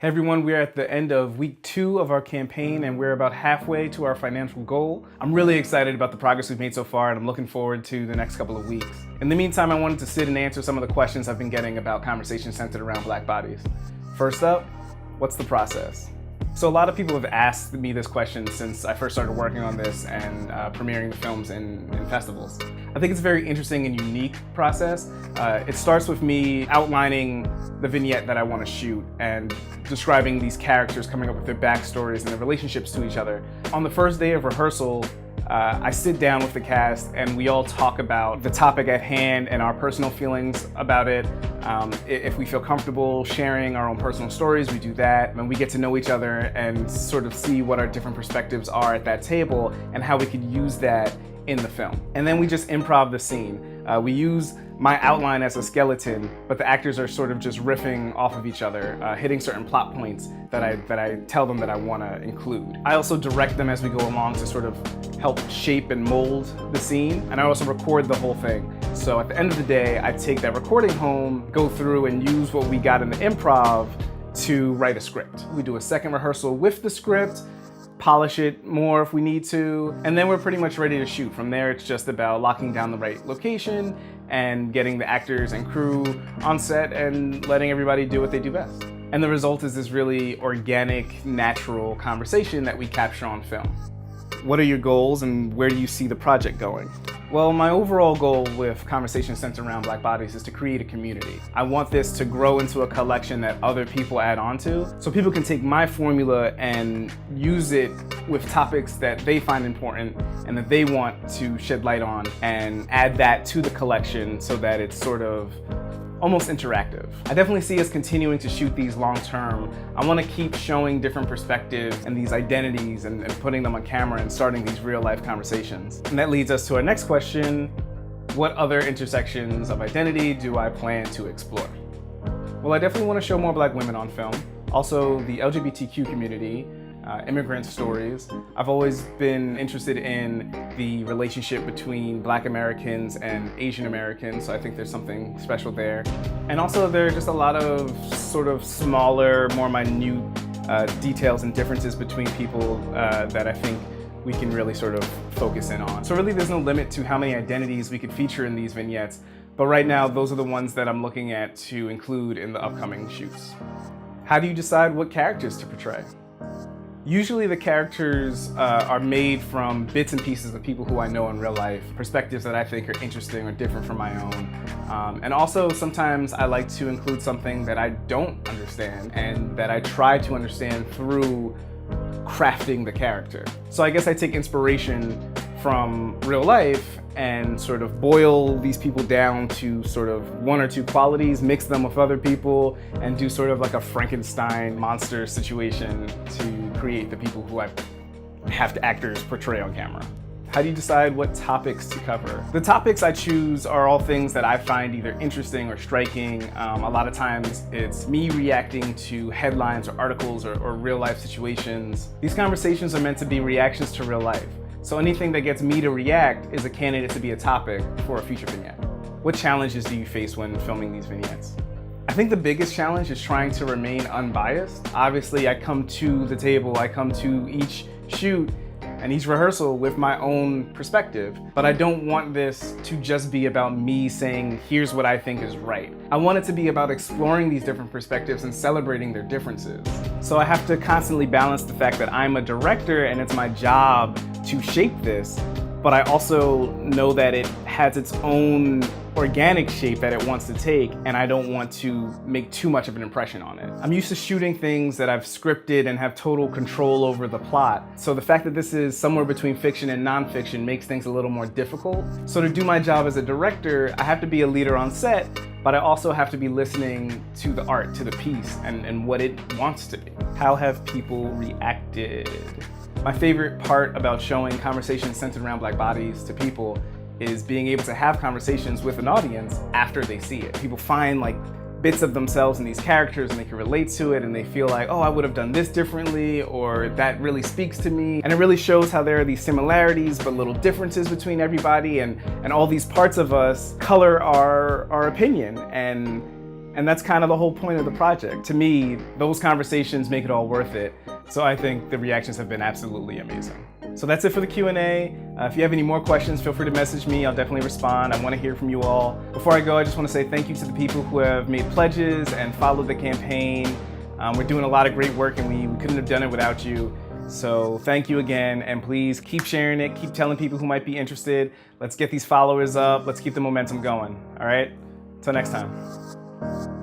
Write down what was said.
Hey everyone, we're at the end of week 2 of our campaign and we're about halfway to our financial goal. I'm really excited about the progress we've made so far and I'm looking forward to the next couple of weeks. In the meantime, I wanted to sit and answer some of the questions I've been getting about conversations centered around Black bodies. First up, what's the process? So a lot of people have asked me this question since I first started working on this and premiering the films in festivals. I think it's a very interesting and unique process. It starts with me outlining the vignette that I want to shoot and describing these characters, coming up with their backstories and their relationships to each other. On the first day of rehearsal, I sit down with the cast and we all talk about the topic at hand and our personal feelings about it. If we feel comfortable sharing our own personal stories, we do that. And we get to know each other and sort of see what our different perspectives are at that table and how we could use that in the film. And then we just improv the scene. We use my outline as a skeleton, but the actors are sort of just riffing off of each other, hitting certain plot points that I tell them that I want to include. I also direct them as we go along to sort of help shape and mold the scene, and I also record the whole thing. So at the end of the day, I take that recording home, go through and use what we got in the improv to write a script. We do a second rehearsal with the script, polish it more if we need to, and then we're pretty much ready to shoot. From there, it's just about locking down the right location and getting the actors and crew on set and letting everybody do what they do best. And the result is this really organic, natural conversation that we capture on film. What are your goals and where do you see the project going? Well, my overall goal with Conversations Centered Around Black Bodies is to create a community. I want this to grow into a collection that other people add on to, so people can take my formula and use it with topics that they find important and that they want to shed light on and add that to the collection so that it's sort of almost interactive. I definitely see us continuing to shoot these long term. I want to keep showing different perspectives and these identities and putting them on camera and starting these real life conversations. And that leads us to our next question: what other intersections of identity do I plan to explore? Well, I definitely want to show more Black women on film. Also, the LGBTQ community, immigrant stories. I've always been interested in the relationship between Black Americans and Asian Americans, so I think there's something special there. And also there are just a lot of sort of smaller, more minute details and differences between people that I think we can really sort of focus in on. So really there's no limit to how many identities we could feature in these vignettes, but right now those are the ones that I'm looking at to include in the upcoming shoots. How do you decide what characters to portray? Usually the characters are made from bits and pieces of people who I know in real life, perspectives that I think are interesting or different from my own. And also sometimes I like to include something that I don't understand and that I try to understand through crafting the character. So I guess I take inspiration from real life and sort of boil these people down to sort of one or two qualities, mix them with other people, and do sort of like a Frankenstein monster situation to create the people who I have to actors portray on camera. How do you decide what topics to cover? The topics I choose are all things that I find either interesting or striking. A lot of times it's me reacting to headlines or articles or real life situations. These conversations are meant to be reactions to real life. So anything that gets me to react is a candidate to be a topic for a future vignette. What challenges do you face when filming these vignettes? I think the biggest challenge is trying to remain unbiased. Obviously, I come to the table, I come to each shoot and each rehearsal with my own perspective, but I don't want this to just be about me saying, here's what I think is right. I want it to be about exploring these different perspectives and celebrating their differences. So I have to constantly balance the fact that I'm a director and it's my job to shape this, but I also know that it has its own organic shape that it wants to take, and I don't want to make too much of an impression on it. I'm used to shooting things that I've scripted and have total control over the plot, so the fact that this is somewhere between fiction and nonfiction makes things a little more difficult. So to do my job as a director, I have to be a leader on set, but I also have to be listening to the art, to the piece, and what it wants to be. How have people reacted? My favorite part about showing conversations centered around Black bodies to people is being able to have conversations with an audience after they see it. People find like bits of themselves in these characters and they can relate to it and they feel like, oh, I would have done this differently, or that really speaks to me. And it really shows how there are these similarities but little differences between everybody, and all these parts of us color our opinion and And that's kind of the whole point of the project. To me, those conversations make it all worth it. So I think the reactions have been absolutely amazing. So that's it for the Q&A. If you have any more questions, feel free to message me. I'll definitely respond. I want to hear from you all. Before I go, I just want to say thank you to the people who have made pledges and followed the campaign. We're doing a lot of great work, and we couldn't have done it without you. So thank you again, and please keep sharing it, keep telling people who might be interested. Let's get these followers up. Let's keep the momentum going, all right? Till next time.